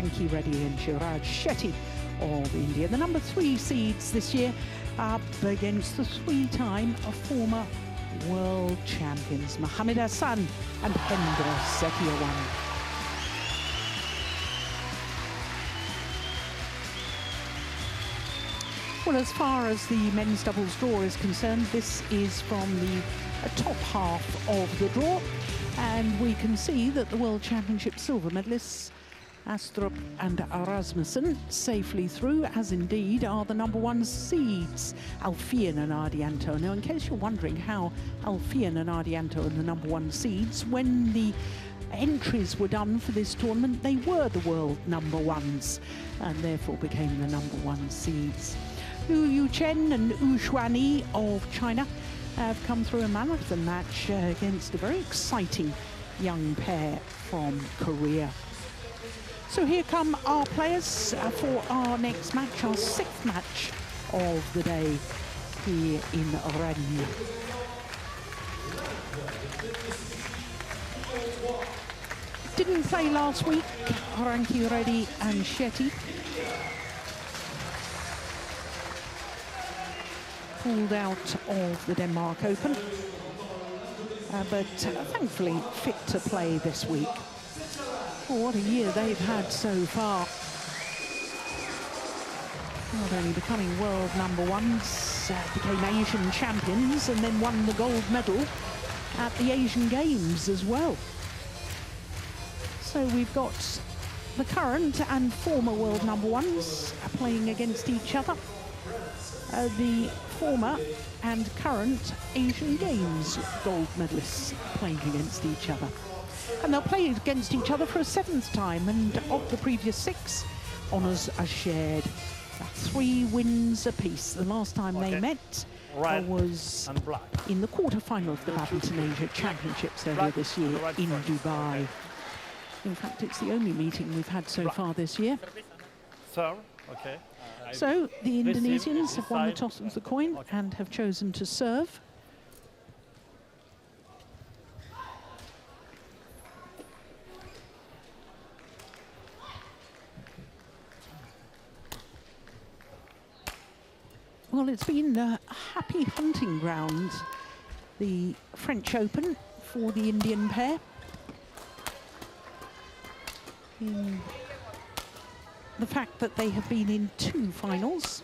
Rankireddy and Shetty of India. The number 3 seeds this year up against the 3-time former world champions, Mohammed Ahsan and Setiawan. Well, as far as the men's doubles draw is concerned, this is from the top half of the draw, and we can see that the World Championship silver medalists Astrup and Rasmussen safely through, as indeed are the number 1 seeds, Alfian and Ardianto. Now, in case you're wondering how Alfian and Ardianto are the number 1 seeds, when the entries were done for this tournament, they were the world number 1s and therefore became the number 1 seeds. Hu Yuchen and Wu Xuanyi of China have come through a marathon match against a very exciting young pair from Korea. So here come our players for our next match, our 6th match of the day here in Ranyi. Didn't play last week, Rankireddy and Shetty. Pulled out of the Denmark Open, but thankfully fit to play this week. Oh, what a year they've had so far. Not only becoming world number 1s, became Asian champions and then won the gold medal at the Asian Games as well. So we've got the current and former world number 1s playing against each other. The former and current Asian Games gold medalists playing against each other. And they'll play against each other for a 7th time, and of the previous 6, honours are shared. 3 wins apiece. The last time they met was in the quarter-final of the Badminton Asia Championships earlier this year in Dubai. In fact, it's the only meeting we've had so far this year. So the Indonesians have won the toss of the coin and have chosen to serve. Well, it's been a happy hunting ground, the French Open, for the Indian pair. In the fact that they have been in 2 finals,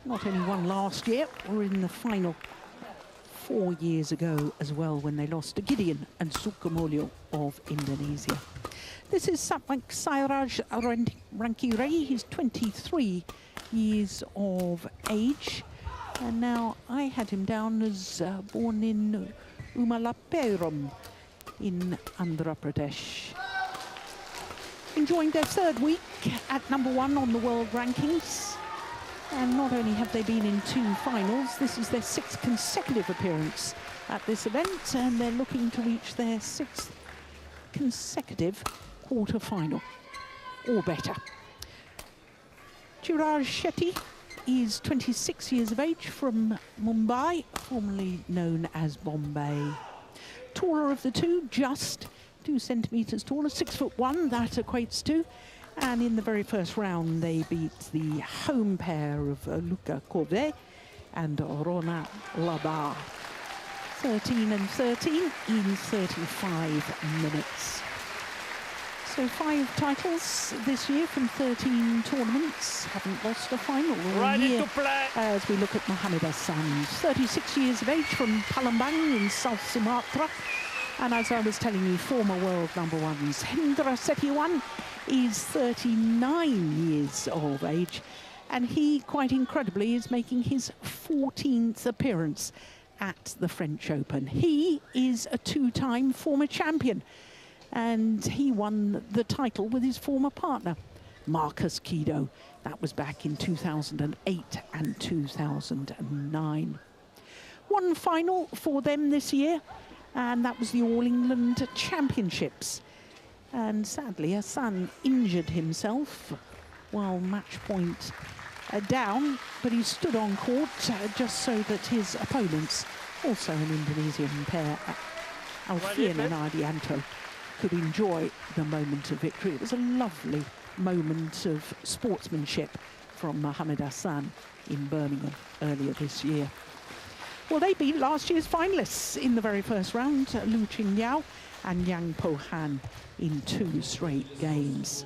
not only one last year, were in the final 4 years ago as well, when they lost to Gideon and Sukamuljo of Indonesia. This is Sairaj Rankireddy. He's 23 years of age, and now I had him down as born in Umalaperum in Andhra Pradesh. Enjoying their 3rd week at number 1 on the world rankings, and not only have they been in 2 finals, this is their 6th consecutive appearance at this event, and they're looking to reach their 6th consecutive quarter-final or better. Chirag Shetty is 26 years of age from Mumbai, formerly known as Bombay. Taller of the 2, just 2 centimetres taller, 6'1", that equates to. And in the very first round, they beat the home pair of Luca Corvet and Rona Labar. 13 and 13 in 35 minutes. So 5 titles this year from 13 tournaments. Haven't lost a final all year. As we look at Mohammed Ahsan, 36 years of age from Palembang in South Sumatra. And as I was telling you, former world number 1s. Setiawan is 39 years of age, and he, quite incredibly, is making his 14th appearance at the French Open. He is a 2-time former champion, and he won the title with his former partner, Marcus Kido. That was back in 2008 and 2009. One final for them this year, and that was the All England Championships. And sadly, Ahsan injured himself while match point down, but he stood on court just so that his opponents, also an Indonesian pair, Alfian and Ardianto, could enjoy the moment of victory. It was a lovely moment of sportsmanship from Mohammed Ahsan in Birmingham earlier this year. Well, they beat last year's finalists in the very first round, Lu Qingyao and Yang Po Han, in 2 straight games.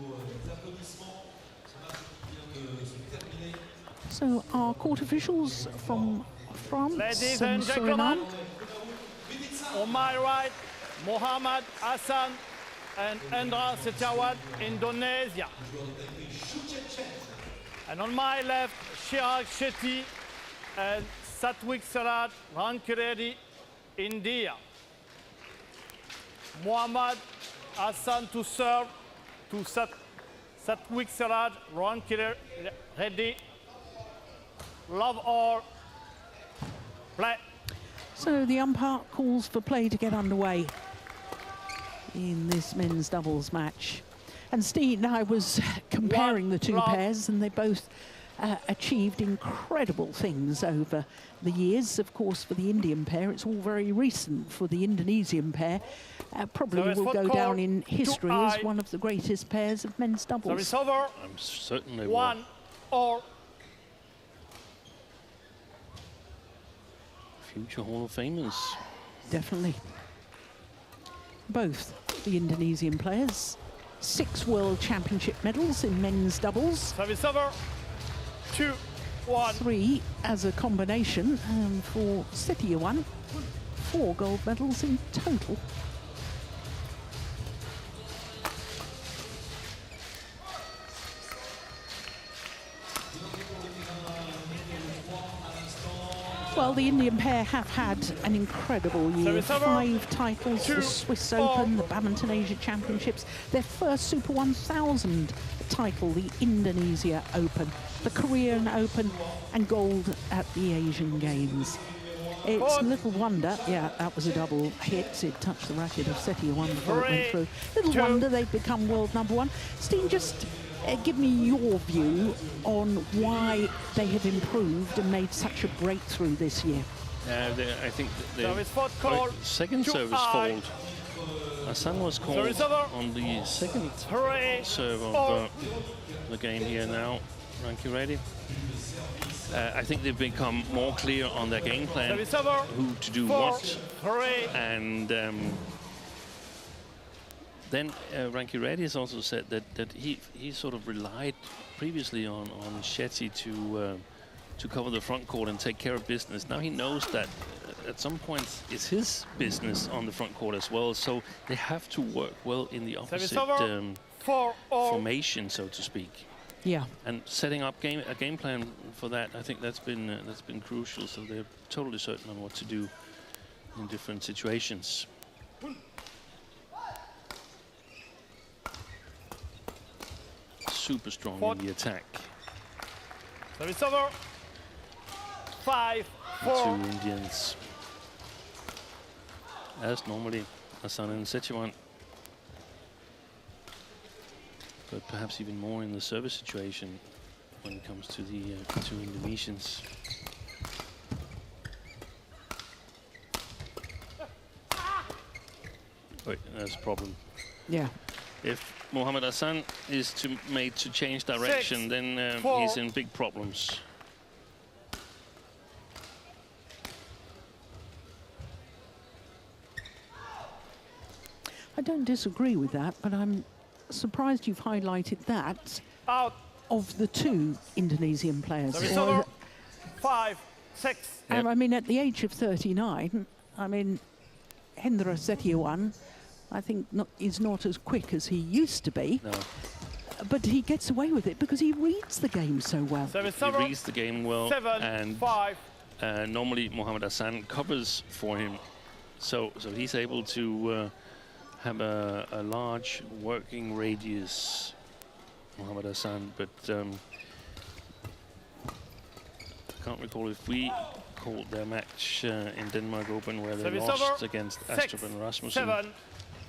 So our court officials from France. Ladies and gentlemen, on my right, Mohammed Ahsan and Endra Setiawan, Indonesia. And on my left, Shetty and Satwik Saraj, Rankireddy, India. Mohammed Ahsan to serve to Satwik Saraj, Rankireddy. Love all. Play. So the umpire calls for play to get underway in this men's doubles match. And Steve and I was comparing the two pairs, and they both achieved incredible things over the years. Of course, for the Indian pair, it's all very recent. For the Indonesian pair, probably will go down in history as one of the greatest pairs of men's doubles. Service over. I'm certainly 1-1. Future Hall of Famers. Definitely. Both the Indonesian players, 6 World Championship medals in men's doubles. Service over. 2-1. 3 as a combination, for Setiawan, 4 gold medals in total. Well, the Indian pair have had an incredible year. 5 titles, the Swiss Open, the Badminton Asia Championships, their first Super 1000 title, the Indonesia Open, the Korean Open, and gold at the Asian Games. It's little wonder, yeah, that was a double hit. It touched the racket of Setiawan before it went through. Little wonder they've become world #1. Steve, just give me your view on why they have improved and made such a breakthrough this year. I think the second service fault. Ahsan was called on the second serve of the game here now. Rankireddy. I think they've become more clear on their game plan, who to do what, and then Rankireddy has also said that he sort of relied previously on Shetty to cover the front court and take care of business. Now he knows that at some points it's his business on the front court as well, so they have to work well in the opposite formation, so to speak. Yeah. And setting up a game plan for that, I think that's been crucial. So they're totally certain on what to do in different situations. Super strong in the attack. Service over. 5-4. The 2 Indians, as normally, Ahsan and Setiawan, but perhaps even more in the service situation when it comes to the 2 Indonesians. Wait, there's a problem. Yeah. If Mohammed Ahsan is made to change direction, then he's in big problems. I don't disagree with that, but I'm surprised you've highlighted that of the 2 Indonesian players. 5-6. I mean, at the age of 39, I mean, Endra Setiawan, I think is not as quick as he used to be. No. But he gets away with it because he reads the game so well. He reads the game well, and normally Mohammed Ahsan covers for him, so he's able to have a large working radius, Mohammed Ahsan. But I can't recall if we called their match in Denmark Open where they lost against Astrup and Rasmussen.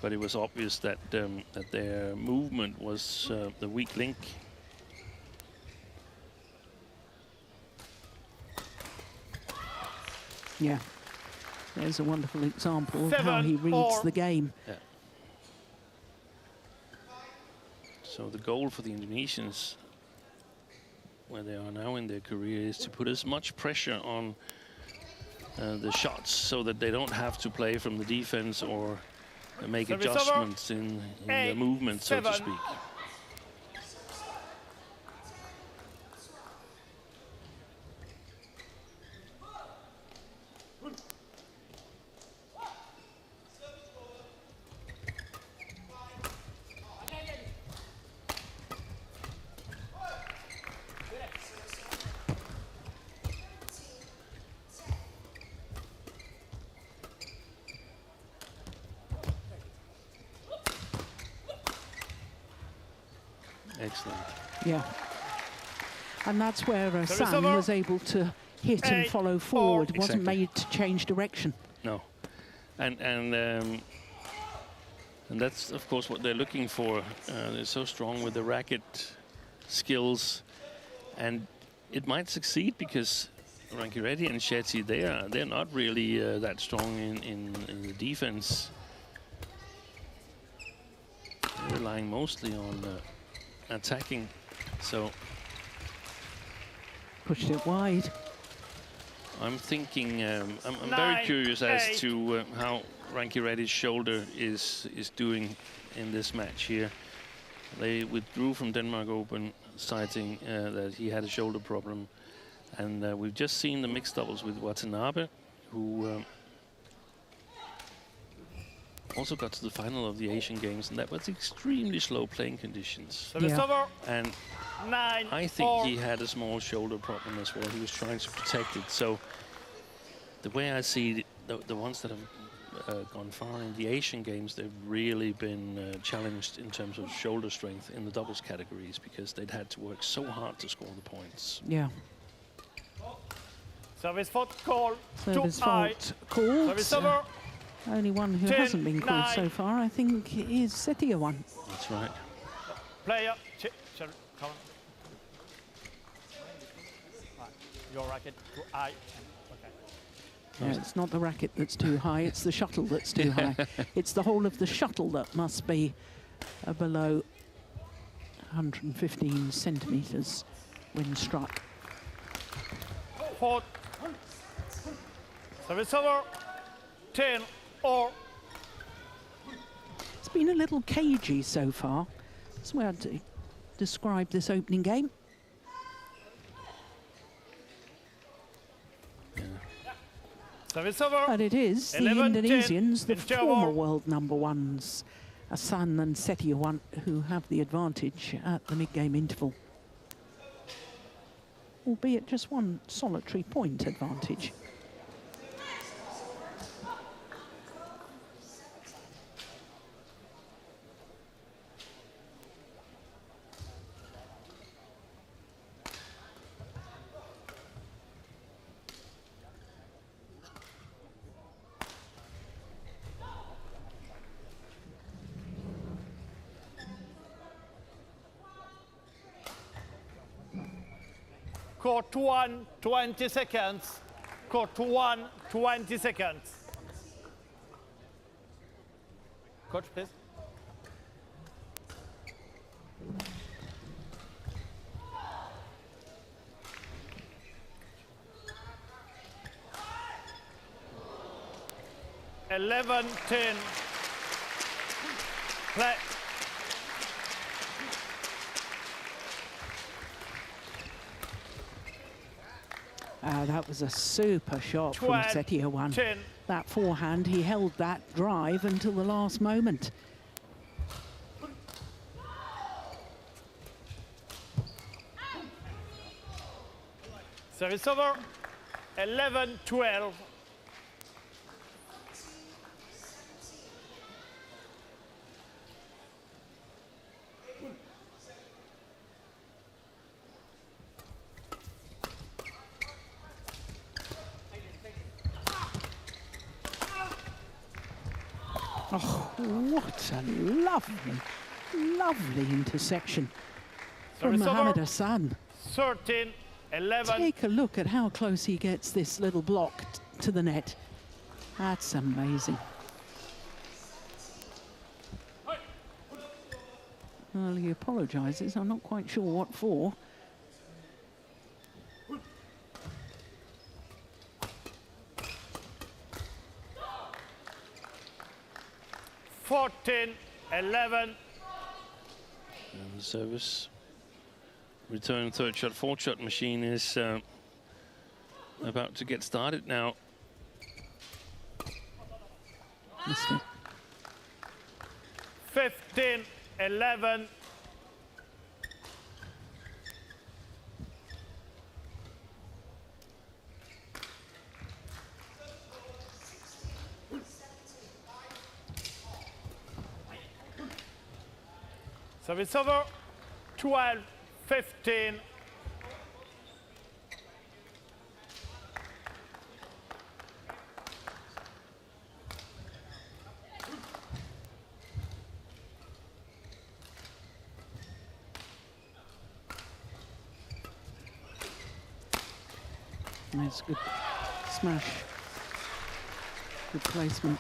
But it was obvious that that their movement was the weak link. Yeah, there's a wonderful example of how he reads the game. Yeah. So the goal for the Indonesians, where they are now in their career, is to put as much pressure on the shots so that they don't have to play from the defense or make adjustments in the movement, so to speak. Excellent. Yeah. And that's where Ahsan was able to hit and follow forward. It wasn't made to change direction. No. And that's, of course, what they're looking for. They're so strong with the racket skills. And it might succeed because Rankireddy and Shetty, they're not really that strong in the defense. They're relying mostly on attacking, so pushed it wide. I'm thinking I'm very curious as to how Rankireddy's shoulder is doing in this match here. They withdrew from Denmark Open, citing that he had a shoulder problem, and we've just seen the mixed doubles with Watanabe, who also got to the final of the Asian Games, and that was extremely slow playing conditions. Yeah. And I think he had a small shoulder problem as well. He was trying to protect it. So the way I see it, the ones that have gone far in the Asian Games, they've really been challenged in terms of shoulder strength in the doubles categories because they'd had to work so hard to score the points. Yeah. Service fault call. Service fault called. Service over. Only one who hasn't been called so far, I think, is Setiawan. That's right. Player, come. Your racket too high. Okay. No, it's not the racket that's too high, it's the shuttle that's too high. It's the whole of the shuttle that must be below 115 centimetres when struck. Fault. Service over. 10 or. It's been a little cagey so far. That's the way I'd describe this opening game. Yeah. Service over. But it is the Indonesians, the former world number ones, Ahsan and Setiawan, who have the advantage at the mid-game interval. Albeit just one solitary point advantage. Court 1, 20 seconds. Court 1, 20 seconds. Coach, please. (11-10). Play. That was a super shot from Setiawan. That forehand, he held that drive until the last moment. Service over. 11-12. Oh, what a lovely, lovely intersection from Mohamed Ahsan. 13-11. Take a look at how close he gets this little block to the net. That's amazing. Well, he apologises. I'm not quite sure what for. $14, 11. And the service return third shot, fourth shot machine is about to get started now. Missed it. 15, 11. Service over. 12, 15. Nice, good smash. Good placement.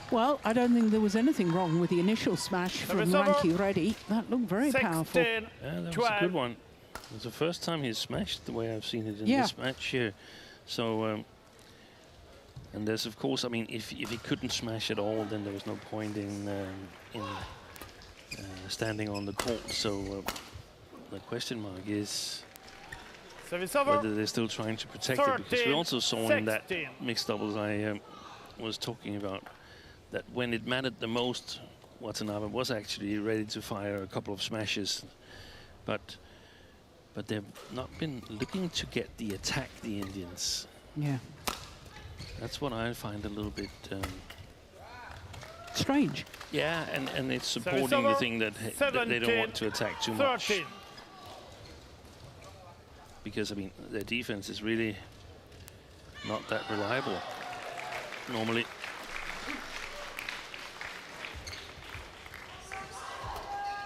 Well, I don't think there was anything wrong with the initial smash from Rankireddy. That looked very 16, powerful. Yeah, that 12. was a good one. It was the first time he's smashed the way I've seen it in this match here. So, and there's of course, I mean, if he couldn't smash at all, then there was no point in standing on the court. So the question mark is whether they're still trying to protect 13, it, because we also saw 16. in that mixed doubles I was talking about that when it mattered the most, Watanabe was actually ready to fire a couple of smashes, but they've not been looking to get the attack, the Indians. Yeah. That's what I find a little bit strange. Yeah, and it's supporting the thing that they don't want to attack too much. 13. Because, I mean, their defense is really not that reliable normally.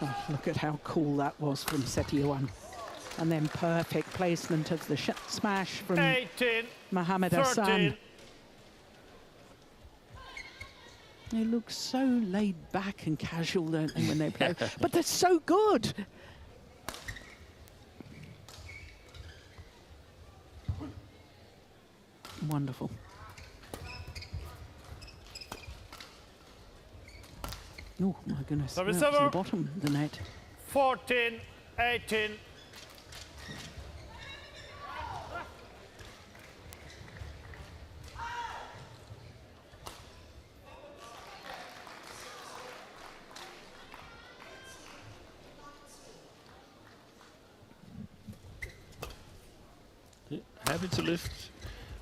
Oh, look at how cool that was from Setiawan. And then perfect placement of the smash from 18, Mohamed Ahsan. They look so laid back and casual, don't they, when they play? But they're so good. Wonderful. Oh, my goodness. Service That's over. the bottom of the net. 14, 18. Happy to lift,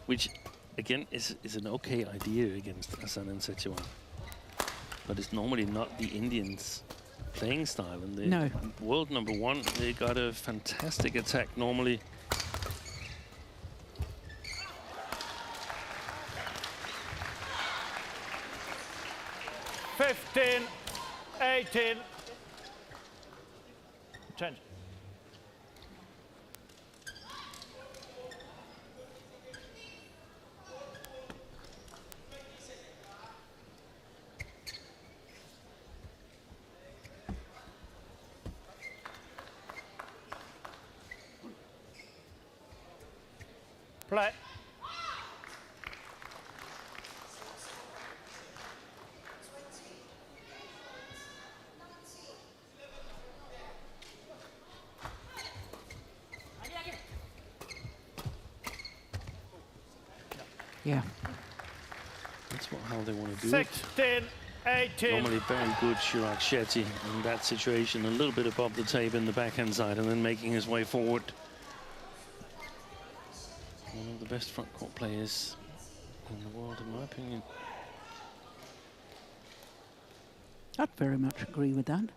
which again is an okay idea against Ahsan and Setiawan. But it's normally not the Indians' playing style. And the world number one, they got a fantastic attack normally. $15, 18. Change. Play. Yeah. That's how they want to do 16, it. 18. Normally very good Chirag Shetty in that situation, a little bit above the tape in the backhand side and then making his way forward. One of the best front court players in the world, in my opinion. I'd very much agree with that.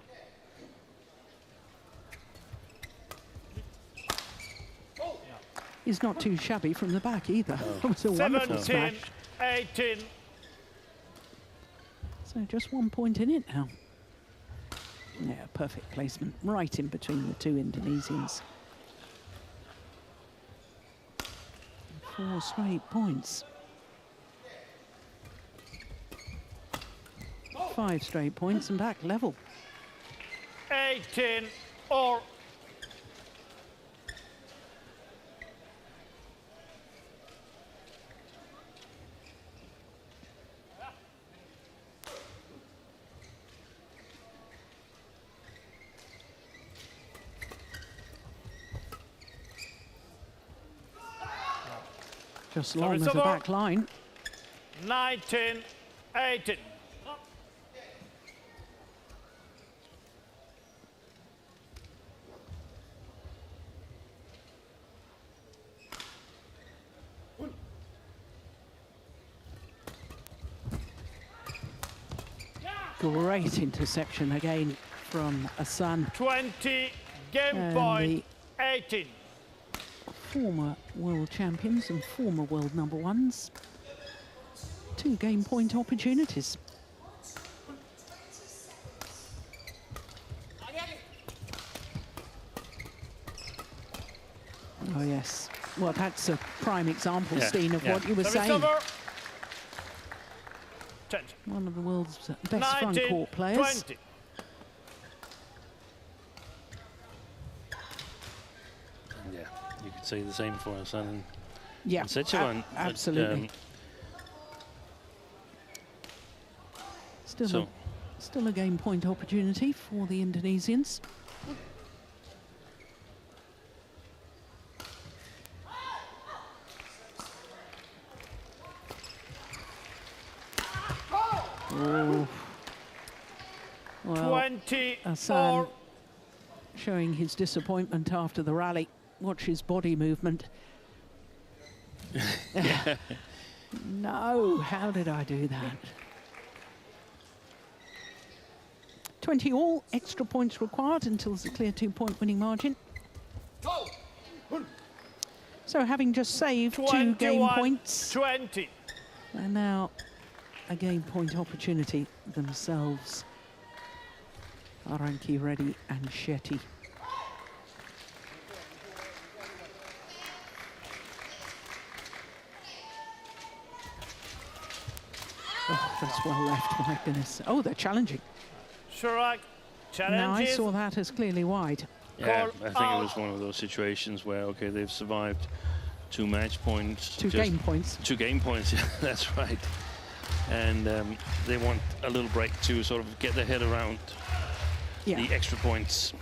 He's not too shabby from the back either. It was a wonderful smash. 18. So just 1 point in it now. Yeah, perfect placement, right in between the two Indonesians. 4 straight points. 5 straight points and back level. 18 all. Just long as the back line. 19, 18. Great interception again from Ahsan. 20, game point, 18. Former world champions and former world #1s. 2 game point opportunities. Oh yes, well that's a prime example, Steen, of what you were saying. One of the world's best front court players. 20. Yeah, you could say the same for Ahsan and yeah, Setiawan. Absolutely. Still a game point opportunity for the Indonesians. Oh. Well, 20 Ahsan showing his disappointment after the rally. Watch his body movement. No, how did I do that? 20 all, extra points required until it's a clear 2-point winning margin. So having just saved 2 game points, 20. And now a game point opportunity themselves. Rankireddy and Shetty. Oh, that's well left, my goodness. Oh, they're challenging. Shurak challenges. No, I saw that as clearly wide. Yeah, I think it was one of those situations where, okay, they've survived 2 match points. 2 game points. 2 game points, yeah, that's right. And they want a little break to sort of get their head around the extra points.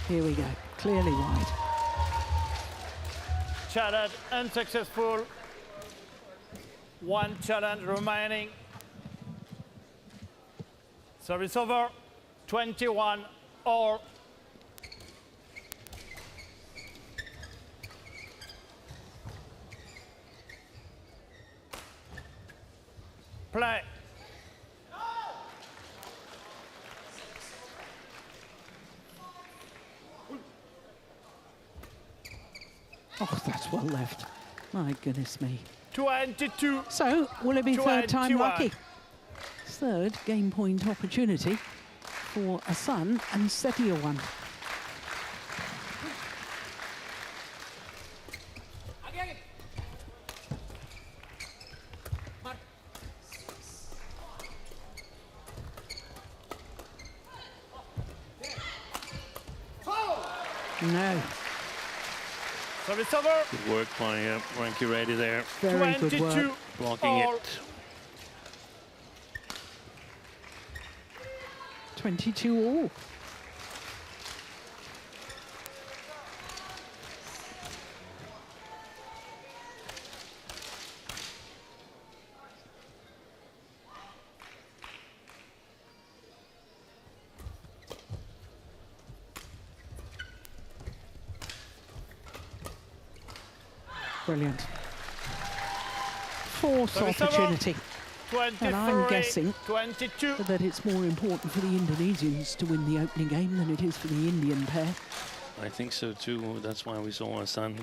Here we go, clearly wide. Challenge unsuccessful. 1 challenge remaining. Service over. 21 all. Play. Oh, that's well left. My goodness me. 22. So, will it be 3rd time 21. lucky? 3rd game point opportunity for Ahsan and Setiawan. No. Service over. Good work by Rankireddy there. Very good work. Blocking all. it. 22 all. Brilliant. 4th opportunity. 23, and I'm guessing 22. that it's more important for the Indonesians to win the opening game than it is for the Indian pair. I think so too. That's why we saw Ahsan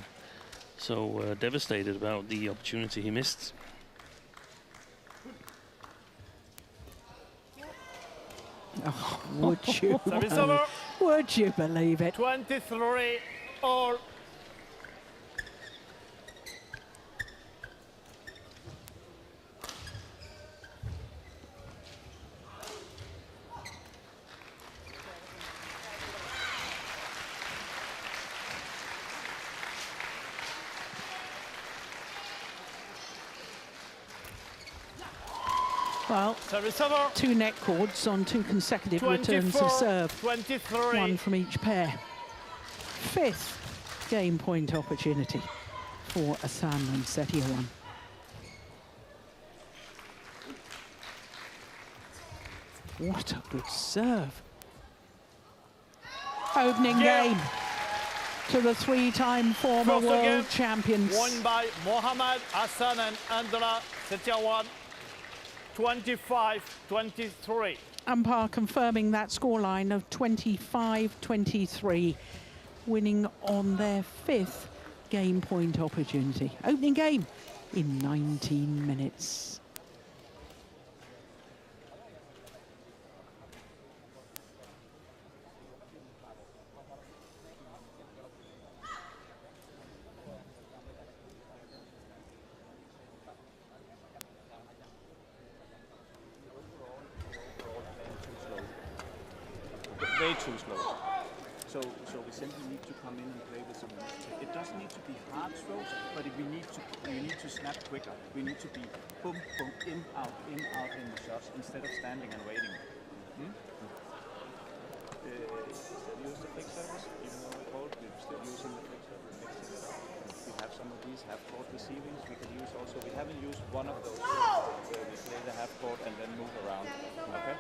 so devastated about the opportunity he missed. Oh, would you? Service over. Would you believe it? 23 all. Well, two net cords on two consecutive returns of serve. 23. One from each pair. Fifth game point opportunity for Ahsan and Setiawan. What a good serve. Opening game to the three-time former world champions. Won by Mohammad Ahsan and Andra Setiawan, 25-23. Umpire confirming that scoreline of 25-23, winning on their fifth game point opportunity. Opening game in 19 minutes. Way too slow. So we simply need to come in and play with some. It doesn't need to be hard strokes, but we need to snap quicker. We need to be boom, boom, in in the shots instead of standing and waiting. Still use the flick service, even though we're cold. We're still using the flick service, mixing it up. We have some of these half-court receivings. We can use also. We haven't used one of those where we play the half-court and then move around. Okay.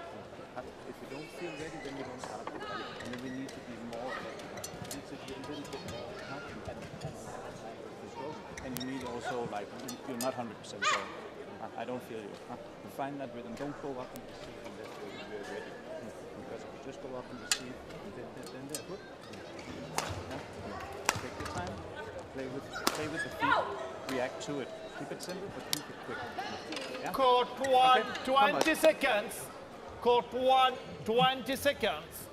If you don't feel ready, then you don't start with it. And then we need to be more, it's a little bit more and you need also, like, you're not 100% sure. I don't feel you. You find that rhythm, don't go up and receive unless you're ready. Because if you just go up and receive, then they're good. Yeah. Take your time, play with the feet, react to it. Keep it simple, but keep it quick. Yeah? Court 1, okay. 20 seconds. Court 1, 20 seconds.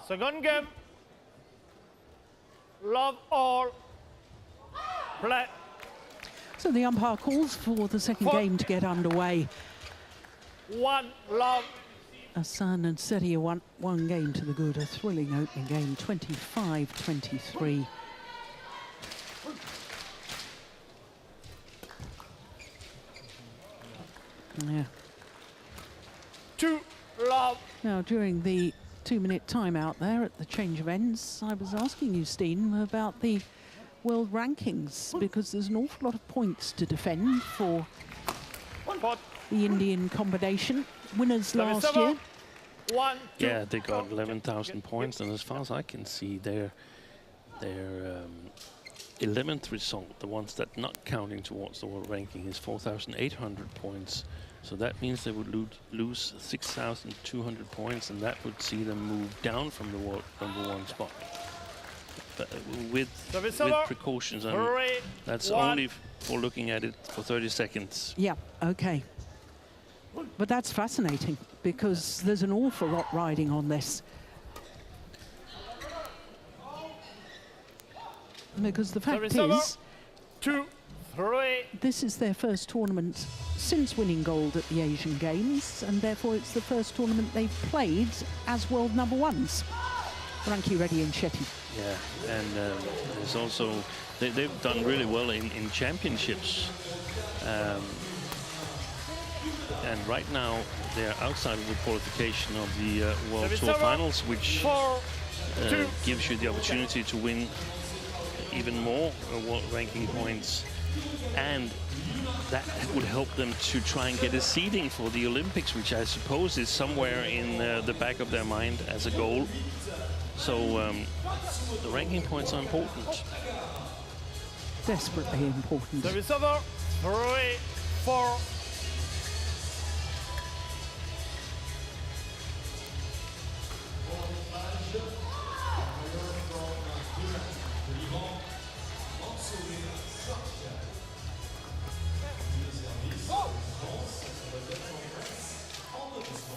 Second game. Love all. Play. So the umpire calls for the second game to get underway. One love. Ahsan and Setiawan, one game to the good, a thrilling opening game, 25-23. Yeah. Two love. Now, during the 2-minute timeout there at the change of ends, I was asking you, Steen, about the world rankings, because there's an awful lot of points to defend for the Indian combination. Winners last year. Yeah, they got 11,000 points, and as far as I can see, their 11th result, the ones that not counting towards the world ranking, is 4,800 points. So that means they would lose 6,200 points, and that would see them move down from the world #1 spot. But with precautions, and that's only for looking at it for 30 seconds. Yeah, okay. But that's fascinating, because there's an awful lot riding on this. Because the fact is, 2, 3. This is their first tournament since winning gold at the Asian Games, and therefore it's the first tournament they've played as world #1s. Rankireddy and Shetty. Yeah, and there's also, they've done really well in championships. And right now, they're outside of the qualification of the World Tour Finals, which gives you the opportunity to win even more world ranking points. And that would help them to try and get a seeding for the Olympics, which I suppose is somewhere in the back of their mind as a goal. So the ranking points are important. Desperately important. Service over. 3, 4.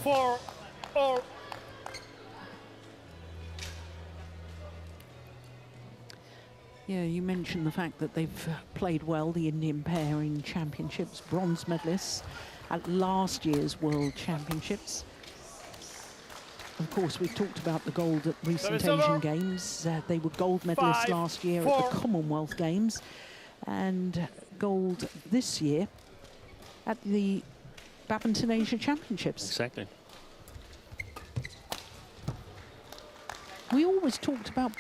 Four, or Yeah, you mentioned the fact that they've played well, the Indian pair in championships, bronze medalists at last year's World Championships. Of course, we talked about the gold at recent Asian Games. They were gold medalists last year at the Commonwealth Games and gold this year at the Badminton Asia Championships. Exactly. We always talked about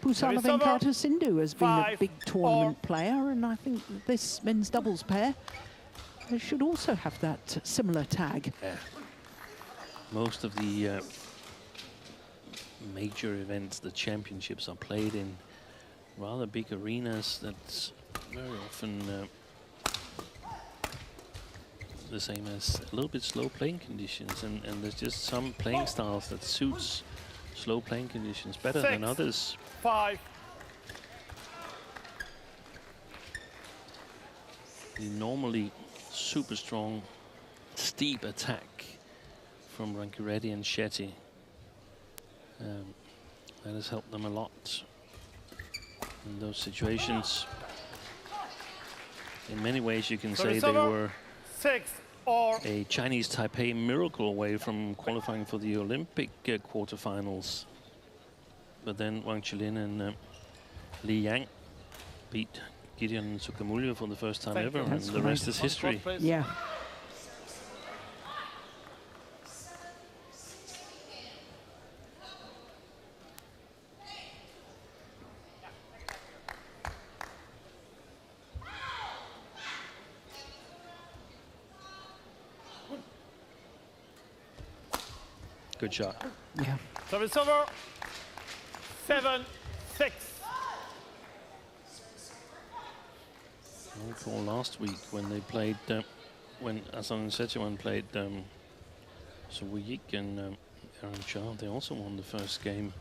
Pusala Venkata Sindhu as being a big tournament player, and I think this men's doubles pair should also have that similar tag. Yeah. Most of the major events, the championships, are played in rather big arenas. That's very often the same as a little bit slow playing conditions, and there's just some playing styles that suits slow playing conditions better than others. 5. The normally super strong, steep attack from Rankireddy and Shetty. That has helped them a lot in those situations. In many ways, you can say they were a Chinese Taipei miracle away from qualifying for the Olympic quarterfinals. But then Wang Chilin and Li Yang beat Gideon Sukamulya for the first time ever, and the rest is history. Yeah. Good shot. Yeah. Service over. 7-6. I recall last week when they played, when Ahsan and Setiawan played Sowuyik and Aaron Shah, they also won the first game.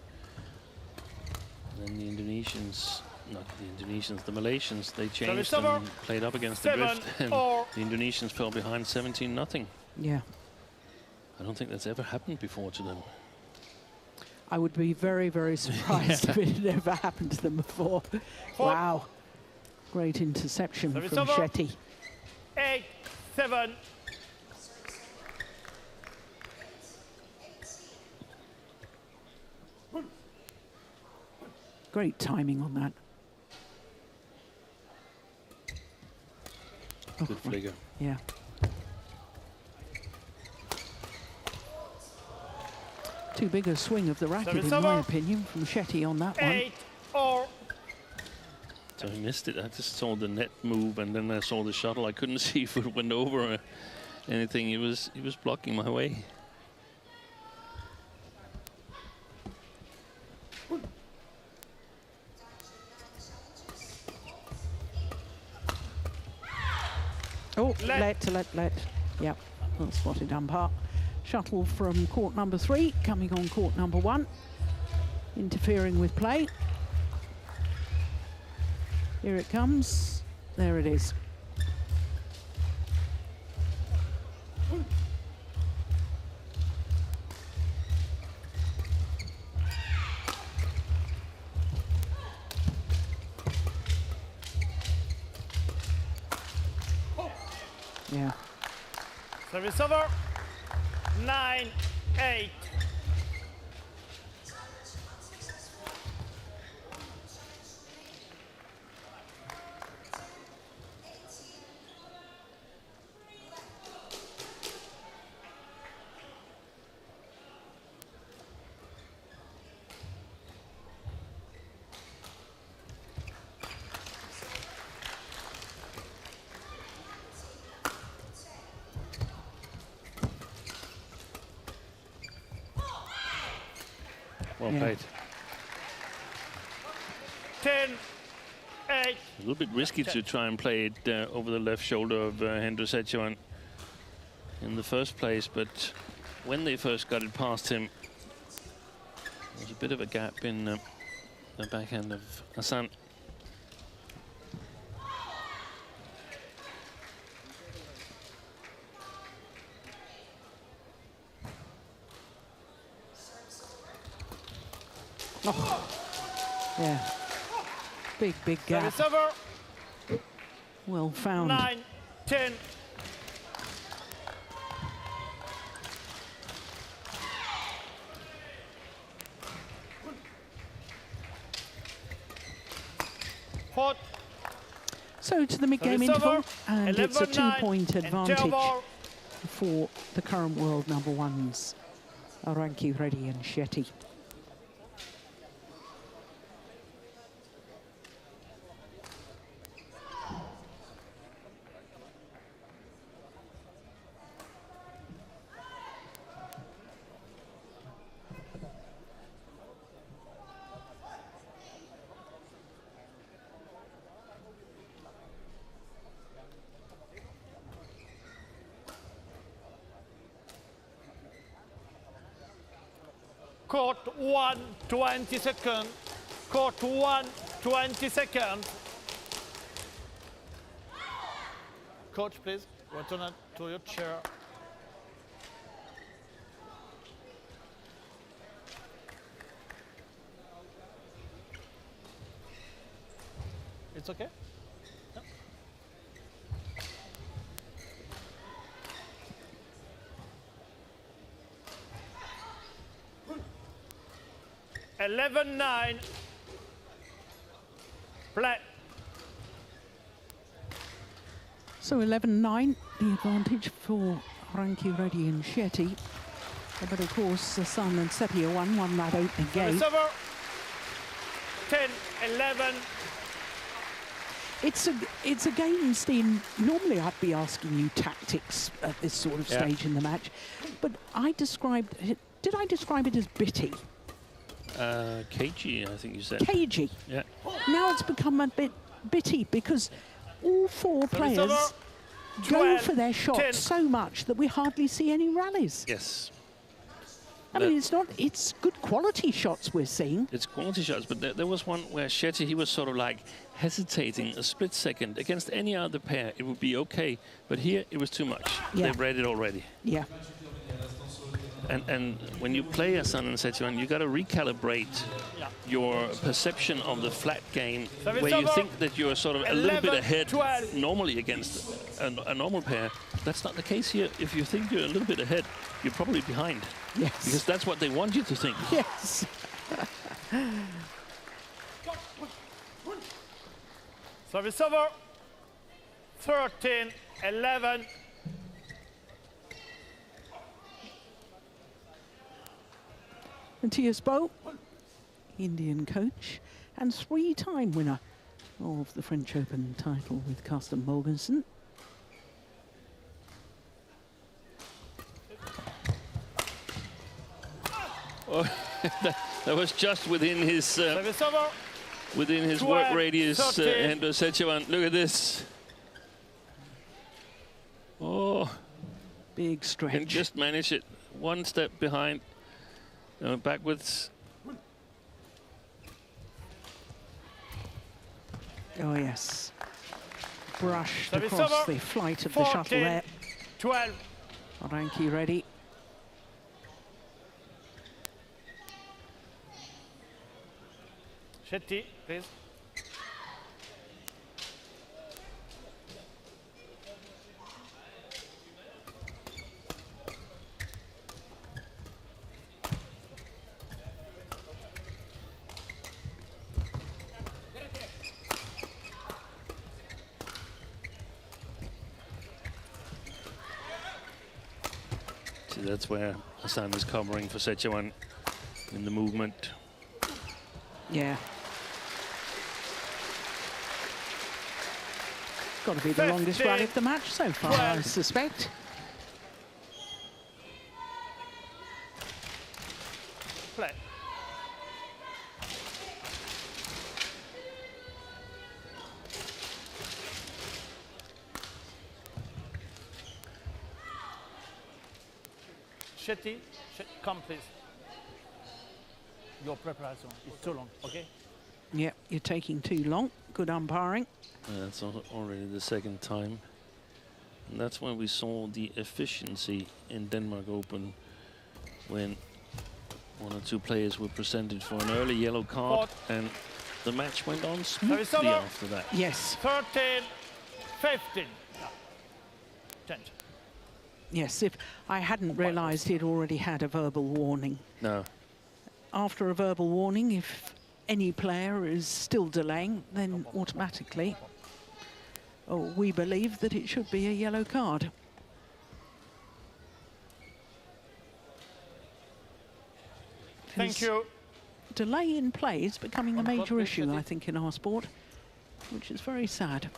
And then the Indonesians, not the Indonesians, the Malaysians, they changed and played up against the drift, and the Indonesians fell behind 17-0. Yeah. I don't think that's ever happened before to them. I would be very, very surprised if it had ever happened to them before. Wow. Great interception from Shetty. 8-7. Great timing on that. Good flicker. Yeah. Too big a swing of the racket, in my opinion, from Shetty on that one. So I missed it. I just saw the net move, and then I saw the shuttle. I couldn't see if it went over or anything. He was blocking my way. Oh, let. Yep, well spotted umpire. Shuttle from court number 3, coming on court number 1, interfering with play. Here it comes. There it is. Yeah. Service over. 9-8. Well played. 10-8. A little bit risky to try and play it over the left shoulder of Hendro Setiawan in the first place, but when they first got it past him, there was a bit of a gap in the backhand of Ahsan. Oh, yeah. Big, big gap. Service over. Well found. 9-10. Hot. So to the mid-game interval, and it's a 2-point advantage for the current world number ones, Rankireddy and Shetty. Court 1, 20 seconds. Court 1, 20 seconds. Coach, please, return to your chair. It's okay? Yeah. 11-9. Play. So 11-9, the advantage for Rankireddy and Shetty. But of course, Ahsan and Setiawan won that opening game. 10-11. It's a game, Steen. Normally I'd be asking you tactics at this sort of stage in the match, but I described it. Did I describe it as bitty? Cagey, I think you said. Cagey. Yeah. Now it's become a bit bitty because all four players go for their shots so much that we hardly see any rallies. Yes. I mean, it's good quality shots we're seeing. It's quality shots, but there was one where Shetty, he was sort of like hesitating a split second. Against any other pair, it would be okay, but here it was too much. Yeah. They read it already. Yeah. And when you play Ahsan and Setiawan, you got to recalibrate your perception of the flat game, where you think that you're sort of a little bit ahead normally against a normal pair. That's not the case here. If you think you're a little bit ahead, you're probably behind. Yes. Because that's what they want you to think. Yes. Service over. 13-11. Matthias Bo, Indian coach and three-time winner of the French Open title with Carsten Mogensen. Oh, that was just within his work radius, Hendro Setiawan. Look at this. Oh, big stretch. And just manage it one step behind. Backwards. Oh, yes. Brushed across the flight of the shuttle there. 12. Rankireddy. Shetty, please. That's where Ahsan is covering for Setiawan in the movement. Yeah. Got to be the longest rally of the match so far, I suspect. Play. Shetty, come please. Your preparation is too long, okay? Yeah, you're taking too long. Good umpiring. That's already the second time. And that's when we saw the efficiency in Denmark Open when one or two players were presented for an early yellow card and the match went on smoothly after that. Yes. 13, 15. Change. Yes, if I hadn't realised he'd already had a verbal warning. No. After a verbal warning, if any player is still delaying, then automatically, we believe that it should be a yellow card. Thank you. Delay in play is becoming a major issue, I think, in our sport, which is very sad.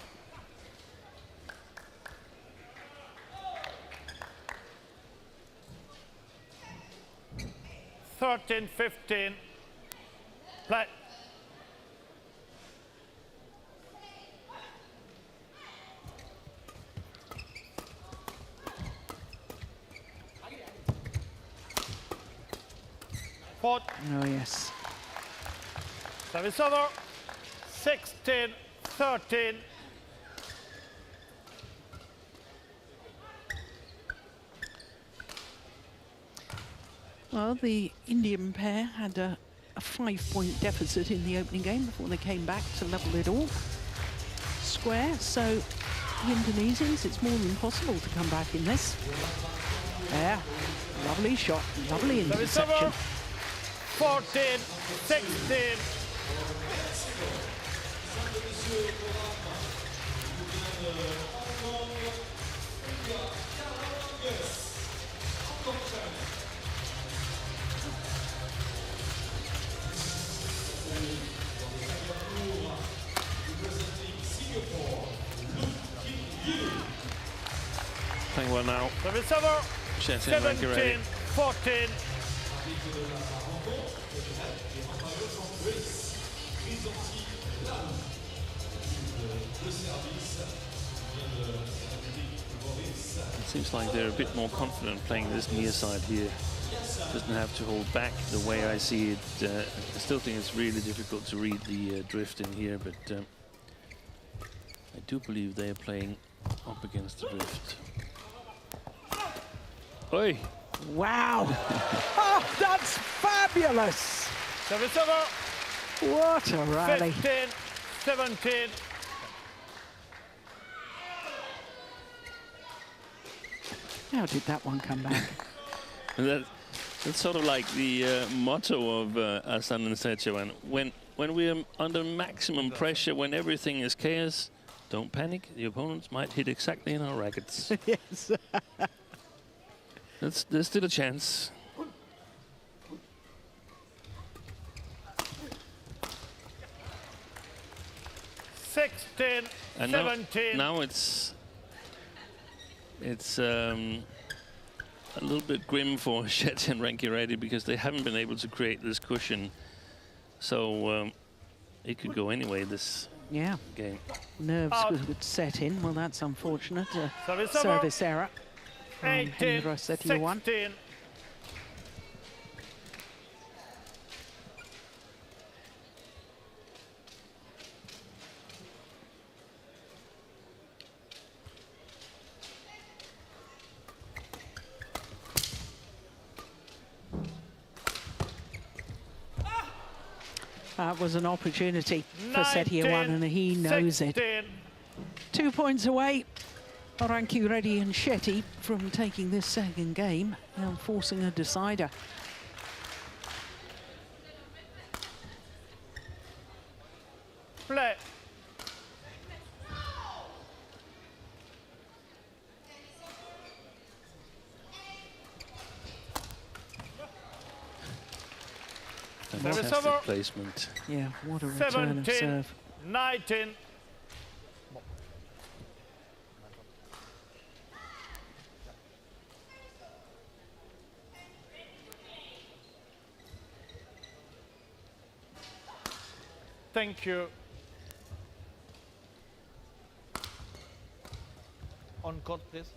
Thirteen, 15. Play. Oh, yes. Service over. 16, 13. Well, the Indian pair had a 5-point deficit in the opening game before they came back to level it all square. So the Indonesians, it's more than possible to come back in this. Yeah, lovely shot, lovely interception. 14, 16. Playing well now. Service over. Shetty and 17, 14. It seems like they're a bit more confident playing this near side here. Doesn't have to hold back the way I see it. I still think it's really difficult to read the drift in here, but I do believe they're playing up against the drift. Oi! Wow! Oh, that's fabulous! Service over. What a rally. 15, 17. How did that one come back? That's sort of like the motto of Ahsan and Setiawan. When we're under maximum pressure, when everything is chaos, don't panic. The opponents might hit exactly in our rackets. Yes. There's still a chance. And 17. Now it's a little bit grim for Shetty and Rankireddy because they haven't been able to create this cushion. So it could go anyway this game. Nerves would set in. Well, that's unfortunate. Service error. 18, 16. That was an opportunity for Setiawan, and he knows 16. It. 2 points away, Rankireddy and Shetty from taking this second game and forcing a decider. Play. Fantastic placement. Yeah, what a return of serve. 19. Thank you. On court, please.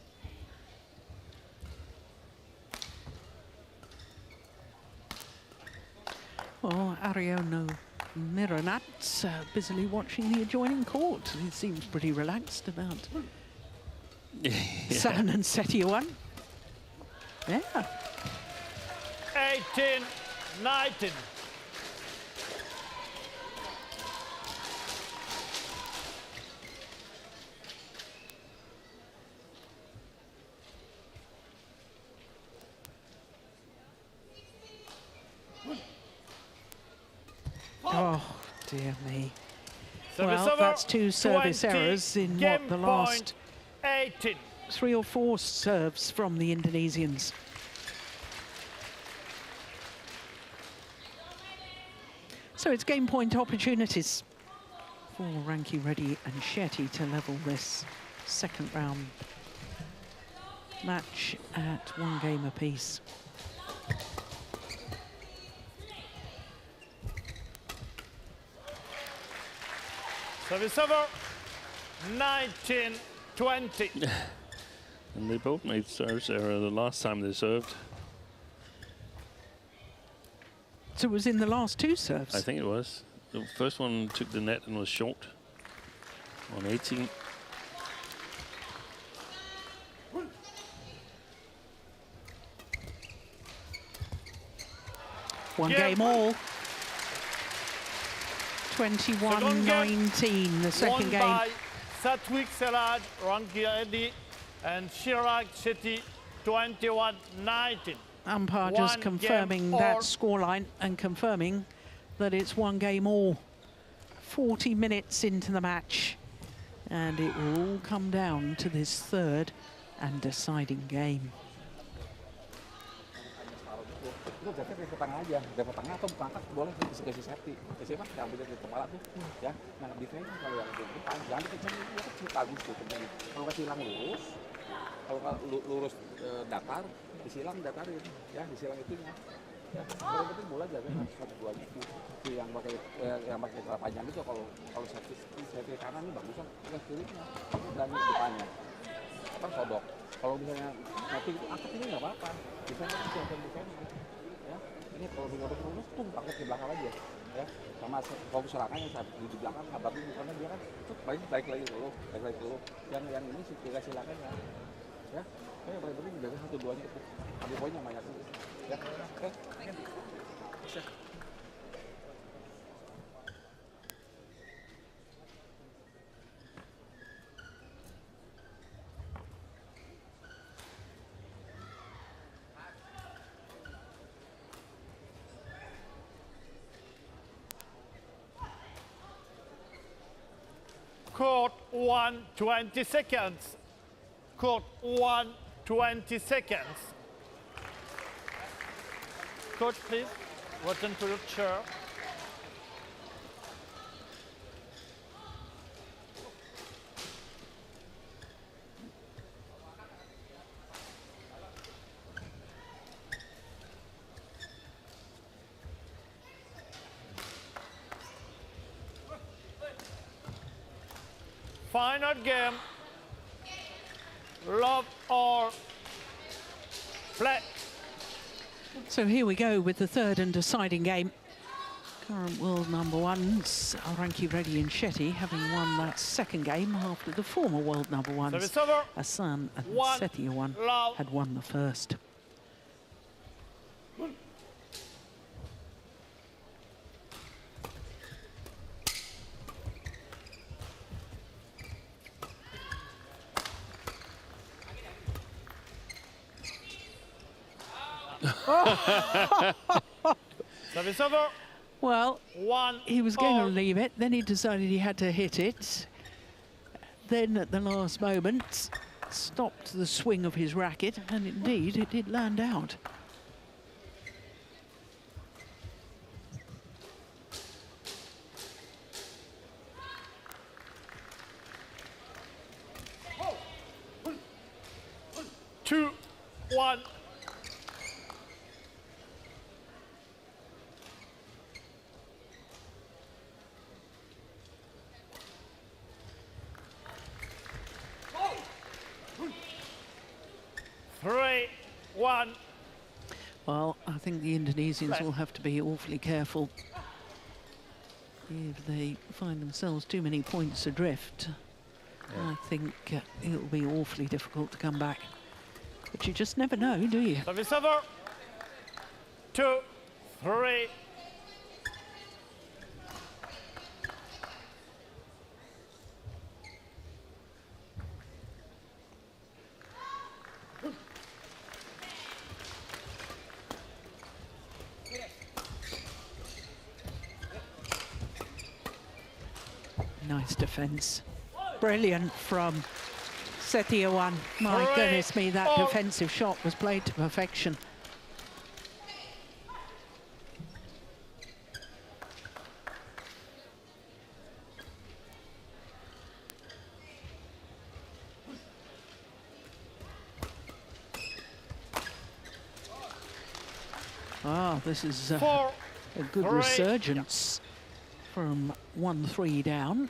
Well, Ariono Miranat's busily watching the adjoining court. He seems pretty relaxed about Ahsan and Setiawan. Yeah. 18, 19. Oh, dear me. Well, that's 2 service errors in what, the last 18. 3 or 4 serves from the Indonesians. So it's game point opportunities for Rankireddy and Shetty to level this second round match at 1 game apiece. Service over, 19-20. And they both made service error the last time they served. So it was in the last 2 serves? I think it was. The first one took the net and was short on 18. One game all. 21-19, the second game. Won by Satwik Seraj, Rankireddy, and Chirag Shetty, 21-19. Umpire just confirming that scoreline and confirming that it's 1 game all. 40 minutes into the match, and it will all come down to this third and deciding game. Itu jatuhnya ke tengah aja, dari tengah atau berangkat boleh ke safety. Biasanya kan yang di kepala tuh, ya. Nah, defense kalau yang di depan jangan dikencengin, ya kecil bagus tuh kencengin. Kalau silang lurus, kalau lurus datar, disilang datarin, ya disilang itunya. Ya, kalau penting bola jaga 1-2 gitu. Itu yang pakai celana panjang itu kalau safety kanan ini bagusan ke kirinya dan di depannya. Kan sodok. Kalau misalnya nanti angkat ini nggak apa-apa. Misalnya kan defense. Ini kalau menurut lurus tuh pakai ke belakang aja, ya. Sama fokus serangannya saat di belakang, tapi bukannya dia kan balik lagi dulu. Yang ini sih kita silakan ya. Yang paling penting jaga 1-2 itu. Ambil poinnya banyak dulu. Ya. Oke. Bisa. Court 1, 20 seconds. Court 1, 20 seconds. Coach, please, return to your chair. Final game, love or flat. So here we go with the third and deciding game. Current world number ones, Rankireddy and Shetty, having won that second game after the former world number ones, Ahsan and Setiawan, had won the first. Service over. Well, he was going to leave it, then he decided he had to hit it. Then at the last moment, stopped the swing of his racket, and indeed it did land out. Two, one. Three, one. Well, I think the Indonesians will have to be awfully careful if they find themselves too many points adrift. I think it'll be awfully difficult to come back. But you just never know, do you? Service over. 2, 3. Nice defence. Brilliant from Setiawan. My goodness me, that defensive shot was played to perfection. Ah, this is a good resurgence from 1-3 down.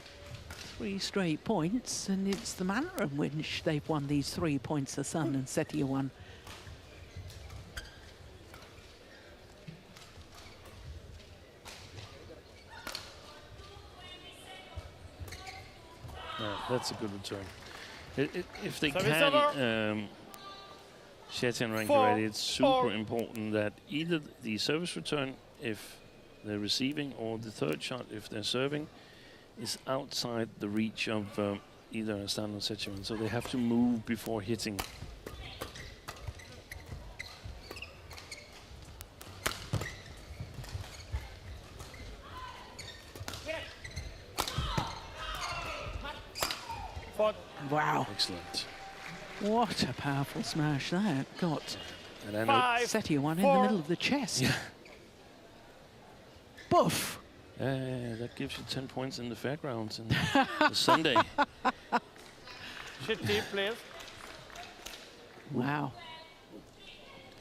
3 straight points, and it's the manner in which they've won these 3 points, Ahsan and Setiawan. Yeah, that's a good return. If they can, Shetty and Rankireddy, it's super important that either the service return, if they're receiving, or the third shot, if they're serving, is outside the reach of either Ahsan or Setiawan. So they have to move before hitting. Wow. Excellent. What a powerful smash that got Setiawan in the middle of the chest. Yeah. Boof. That gives you 10 points in the fairgrounds on the Sunday. Shetty, please. Wow.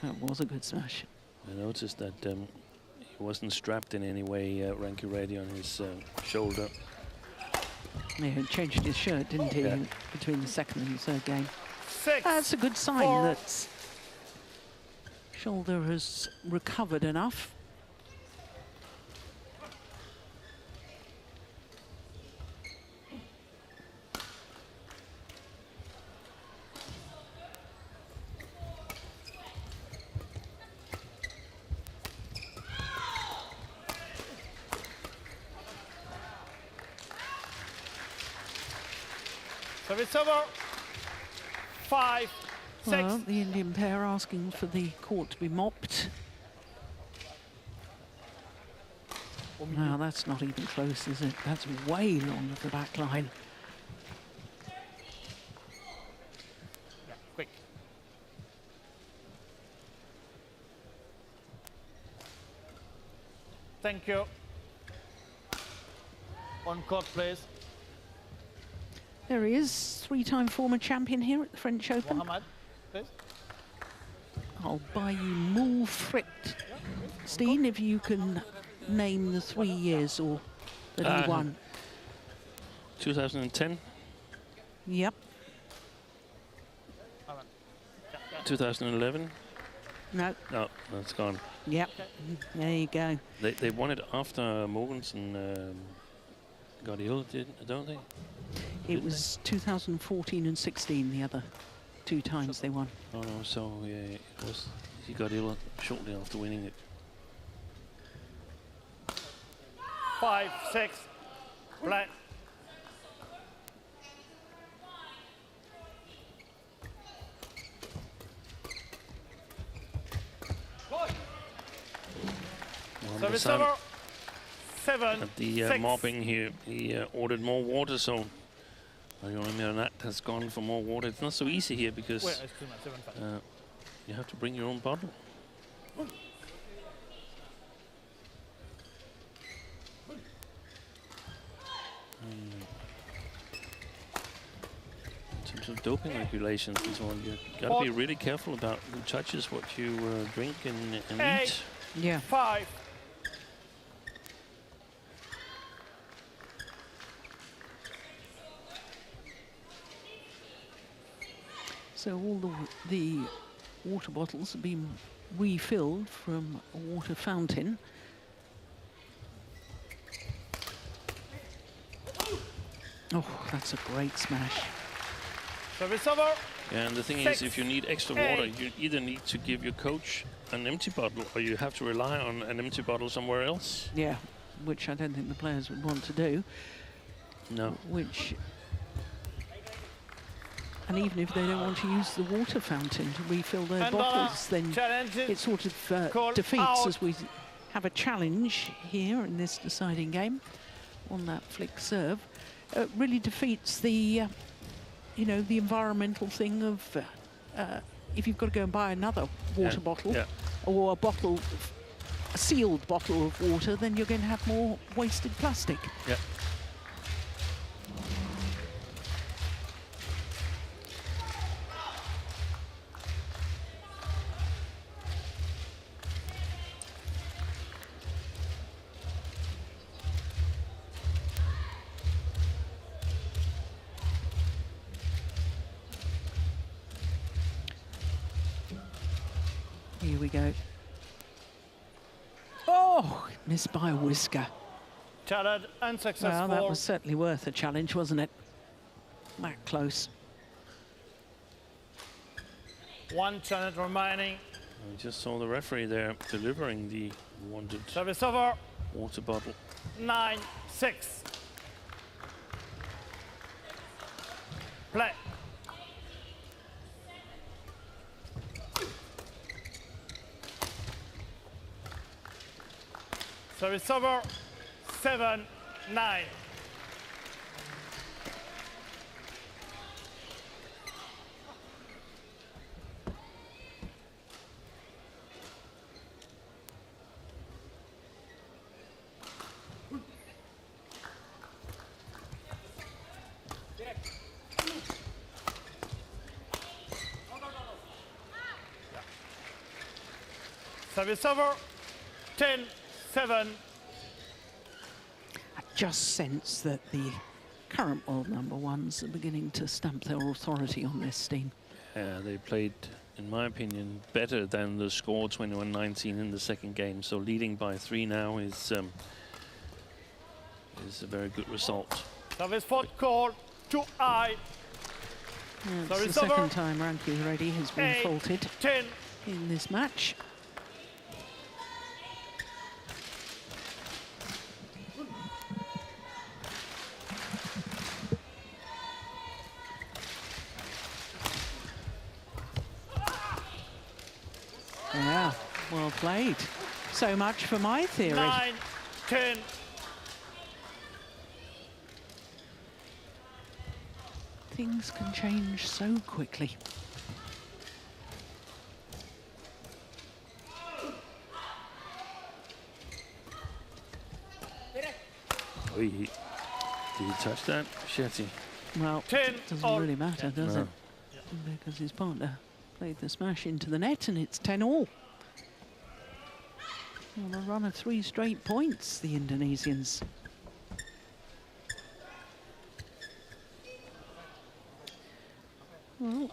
That was a good smash. I noticed that he wasn't strapped in any way, Rankireddy, on his shoulder. Yeah, he changed his shirt, didn't he, between the second and the third game. 6. That's a good sign that shoulder has recovered enough. Service over. 5, 6. Well, the Indian pair asking for the court to be mopped. No, that's not even close, is it? That's way long of the back line. Yeah, quick. Thank you. On court, please. There he is, 3-time former champion here at the French Open. Mohammed, please. I'll buy you more frict, Steen, if you can name the 3 years or that he won. 2010. Yep. 2011. No. No, that's gone. Yep. There you go. They won it after Mogensen got ill, don't they? It was 2014 and 16, the other 2 times they won. Oh no, so yeah, it was. He got ill shortly after winning it. 5, 6. Black. Service over. 7. At the mopping here, he ordered more water, so that has gone for more water. It's not so easy here because you have to bring your own bottle. In terms of doping regulations and so on, you got to be really careful about who touches what you drink and eat. Yeah. 5. So all the water bottles have been refilled from a water fountain. Oh, that's a great smash. Service over. Yeah, and the thing is, if you need extra water, you either need to give your coach an empty bottle or you have to rely on an empty bottle somewhere else. Yeah, which I don't think the players would want to do. No. And even if they don't want to use the water fountain to refill their bottles, then it sort of defeats, as we have a challenge here in this deciding game on that flick serve. really defeats the, you know, the environmental thing of if you've got to go and buy another water bottle or a sealed bottle of water, then you're going to have more wasted plastic. Yeah. Here we go. Oh, missed by a whisker. Challenge unsuccessful. Well, that was certainly worth a challenge, wasn't it? That close. One challenge remaining. We just saw the referee there delivering the wanted service over. Water bottle. 9-6. Play. Service over. 7-9. Service over. 10-7. I just sense that the current world #1s are beginning to stamp their authority on this team. Yeah, they played, in my opinion, better than the score 21-19 in the second game. So leading by 3 now is a very good result. Service fault call to I. Yeah, it's the second time Rankireddy has been faulted 10 in this match. Yeah, well played. So much for my theory. 9-10. Things can change so quickly. Oh, did he touch that, Shetty? Well, it doesn't really matter, does it? Yeah. Because his partner played the smash into the net, and it's 10-all. On a run of 3 straight points, the Indonesians. Well,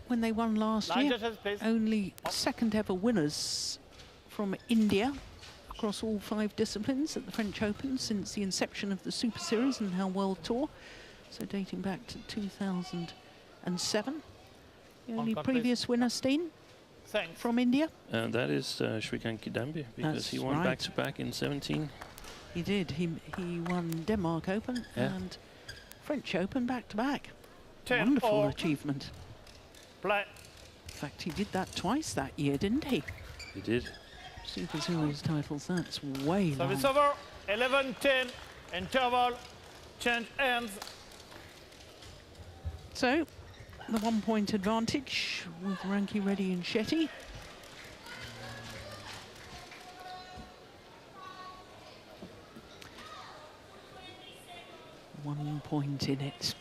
when they won last year, only second ever winners from India across all 5 disciplines at the French Open since the inception of the Super Series and now World Tour. So dating back to 2007. The only previous winner, Steen, from India. And that is Shrikant Kidambi, because he won back-to-back in 17. He did. He won Denmark Open and French Open back-to-back. Wonderful achievement. Play. In fact, he did that twice that year, didn't he? He did. Super Series titles, that's way long. Service over. 11-10. Interval. Change ends. So, the 1-point advantage with Rankireddy and Shetty. One point in it.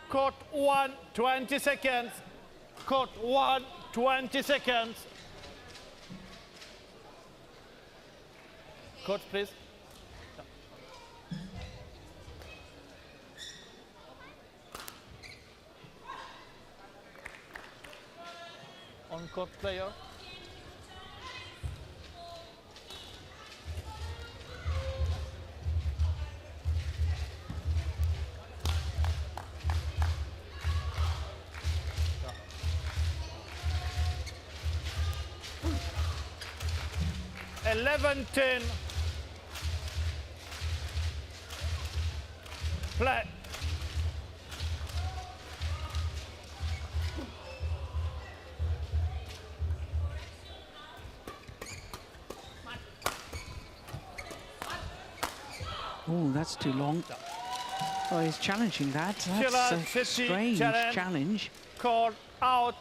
Court 1, 20 seconds. Court 1, 20 seconds. Court, please. On court player. Play. Oh, that's too long. Oh, he's challenging that. That's a strange challenge. Call out.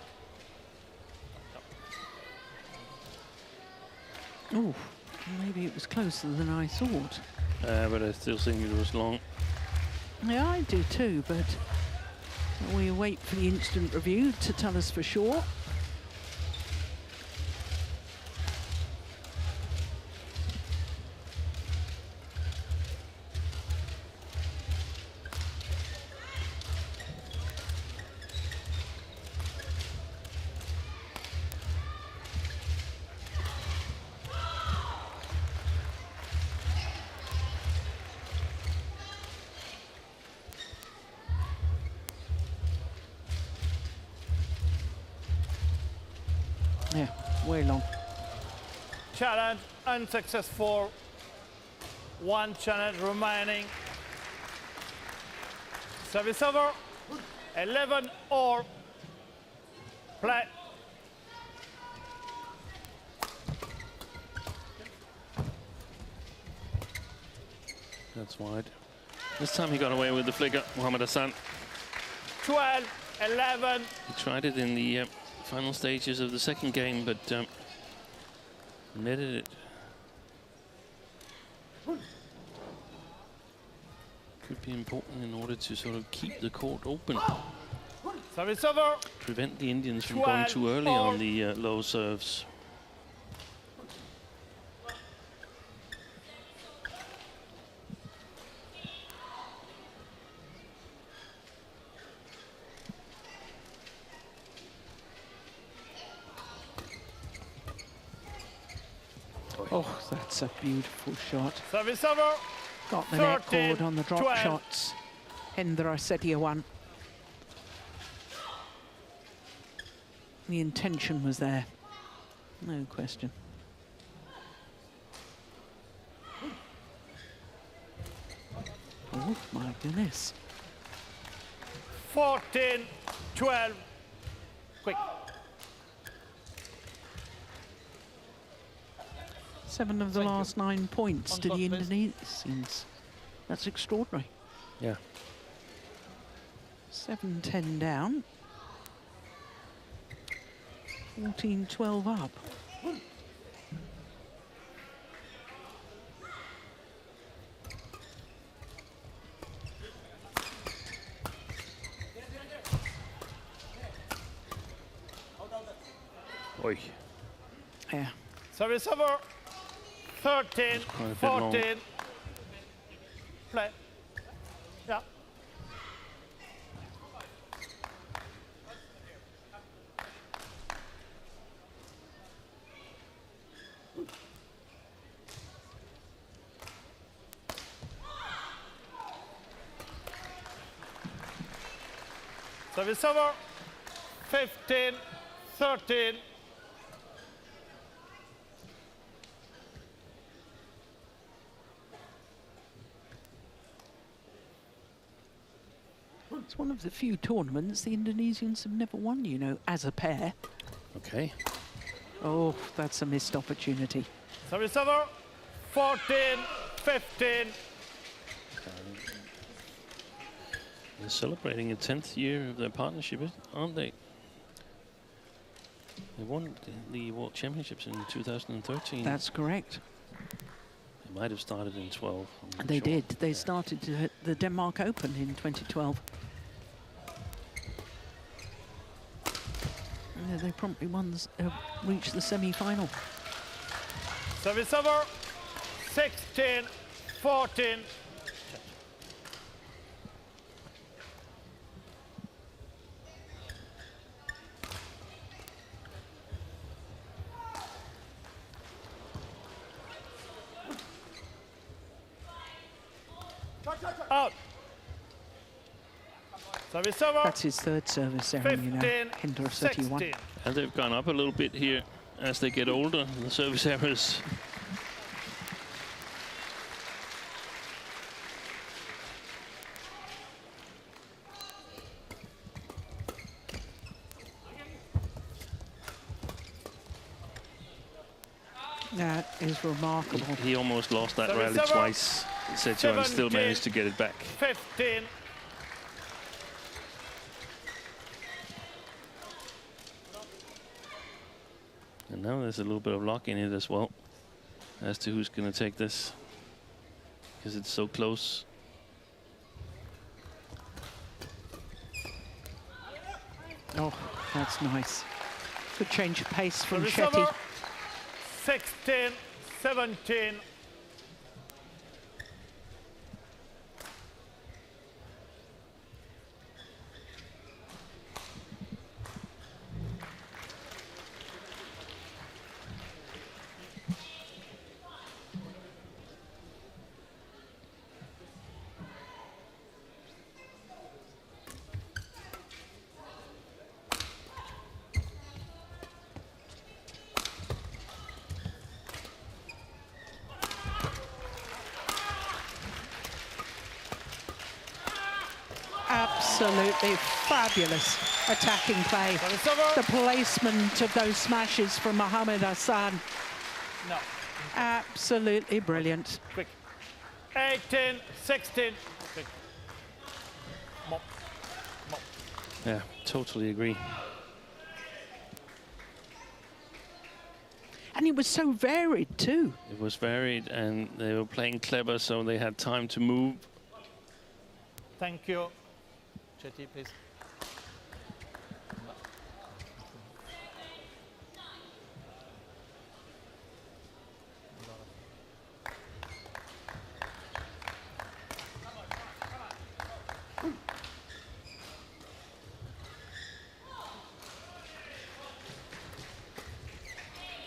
Oh, maybe it was closer than I thought. But I still think it was long. Yeah, I do too, but we wait for the instant review to tell us for sure. Yeah, way long. Challenge unsuccessful. One challenge remaining. Service over. 11 all. Play. That's wide. This time he got away with the flicker, Mohamed Ahsan. 12, 11. He tried it in the final stages of the second game, but netted it. Could be important in order to sort of keep the court open. Service over. Prevent the Indians from going too early on the low serves. Oh, that's a beautiful shot. Service over. Got the net cord on the drop shots. Hendra Setiawan. The intention was there. No question. Oh, my goodness. 14, 12. Quick. 7 of the last 9 points to the Indonesians. That's extraordinary. Yeah. 7-10 down. 14-12 up. Oi. Yeah. Service over. 13, 14. Play. Yeah. Service over. 15, 13. It's one of the few tournaments the Indonesians have never won, you know, as a pair. Okay. Oh, that's a missed opportunity. Service over. 14, 15. They're celebrating a 10th year of their partnership, aren't they? They won the World Championships in 2013. That's correct. They might have started in 12. They did. They started the Denmark Open in 2012. Yeah, they promptly reached the semi-final. Service over. 16, 14. Out. Service over. That's his third service ceremony now. Hendra Setiawan. And they've gone up a little bit here as they get older, the service errors. That is remarkable. He almost lost that rally twice. Setiawan still managed to get it back. 15. And now there's a little bit of luck in it as well, as to who's going to take this, because it's so close. Oh, that's nice. Good change of pace from Shetty. 16, 17. Absolutely fabulous attacking play. The placement of those smashes from Mohamed Ahsan. No. Absolutely brilliant. Quick. 18, 16. Quick. Mop. Mop. Yeah, totally agree. And it was so varied too. It was varied, and they were playing clever, so they had time to move. Thank you. Shetty, please.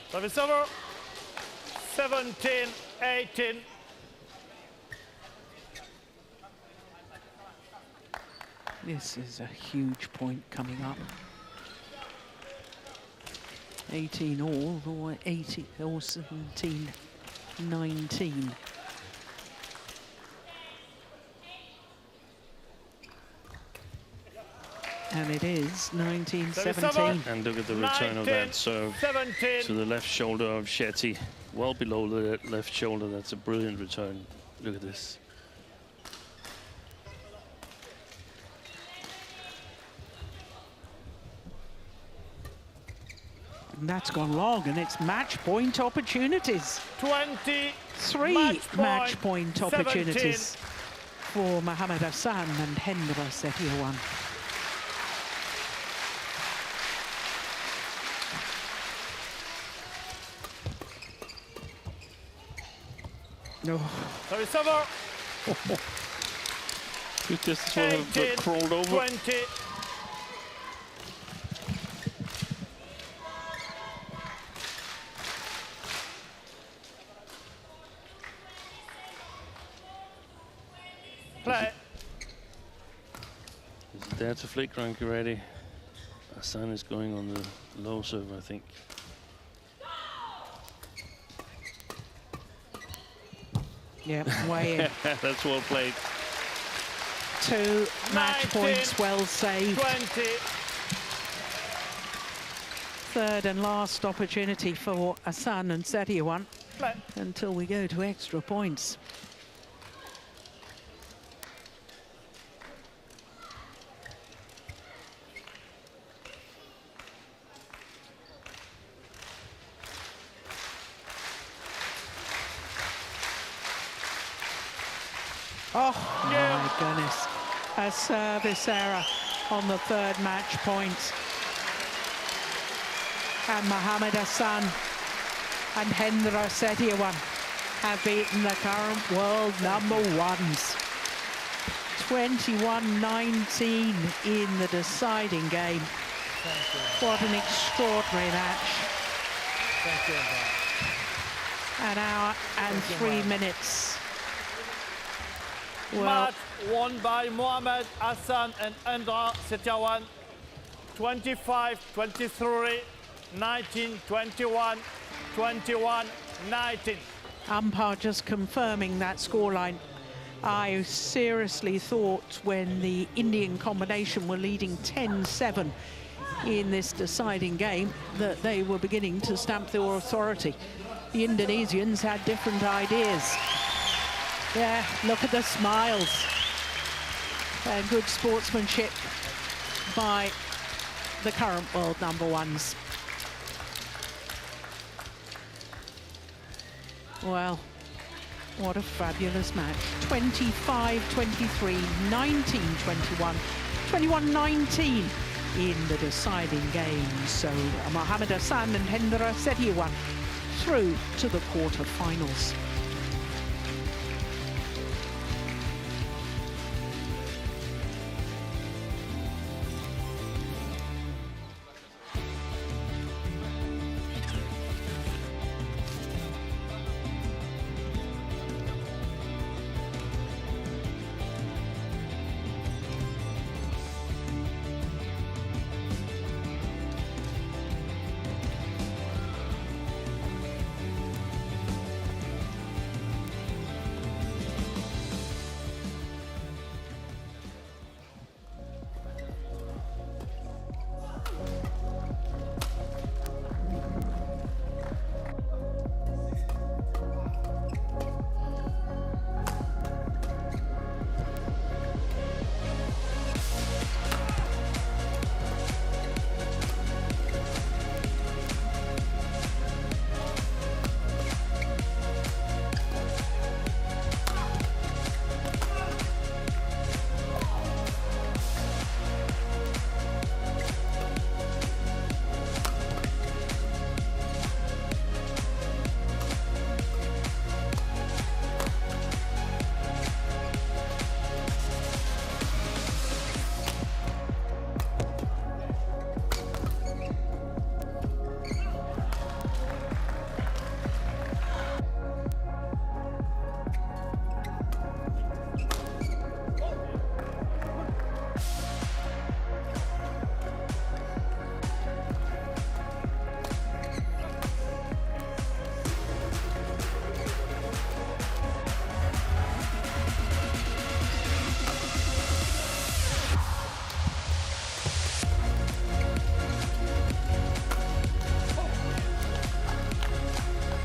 Service over. 17, 18. This is a huge point coming up. 18 all, or 80 or 17, 19. And it is 19, 17. And look at the return of that serve 17. to the left shoulder of Shetty. Well below the left shoulder. That's a brilliant return. Look at this. And that's gone long, and it's match point opportunities. 20. Three match point opportunities for Mohamed Ahsan and Hendra Setiawan. No. Service over. Good distance will have crawled over. 20. Play. Is it there to flick, Rankireddy? Ahsan is going on the low serve, I think. Yeah, way in. That's well played. 2 match points well saved. 20. Third and last opportunity for Ahsan and Setiawan Play. until we go to extra points. Oh, my goodness. A service error on the third match point. And Mohamed Ahsan and Hendra Setiawan have beaten the current world #1s. 21-19 in the deciding game. What an extraordinary match. Thank you. An hour and 3 minutes. Well, Match won by Mohamed Ahsan and Hendra Setiawan. 25-23, 19-21, 21-19. umpire just confirming that scoreline. I seriously thought when the Indian combination were leading 10-7 in this deciding game that they were beginning to stamp their authority. The Indonesians had different ideas. Yeah, look at the smiles. And good sportsmanship by the current world number ones. Well, what a fabulous match. 25-23, 19-21, 21-19 in the deciding game. So Mohamed Ahsan and Hendra Setiawan through to the quarterfinals.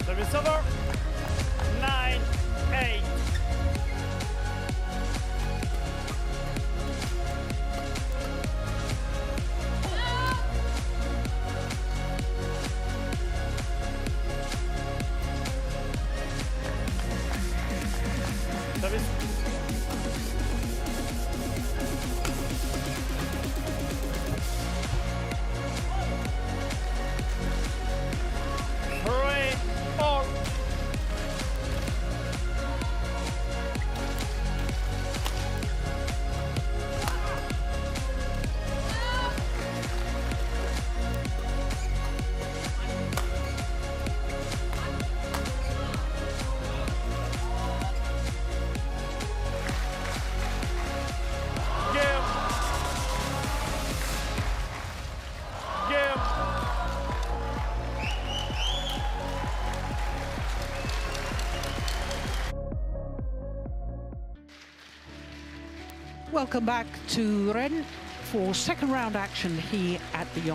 Service over. 9-8. Service. Welcome back to Rennes for second round action here at the YONEX.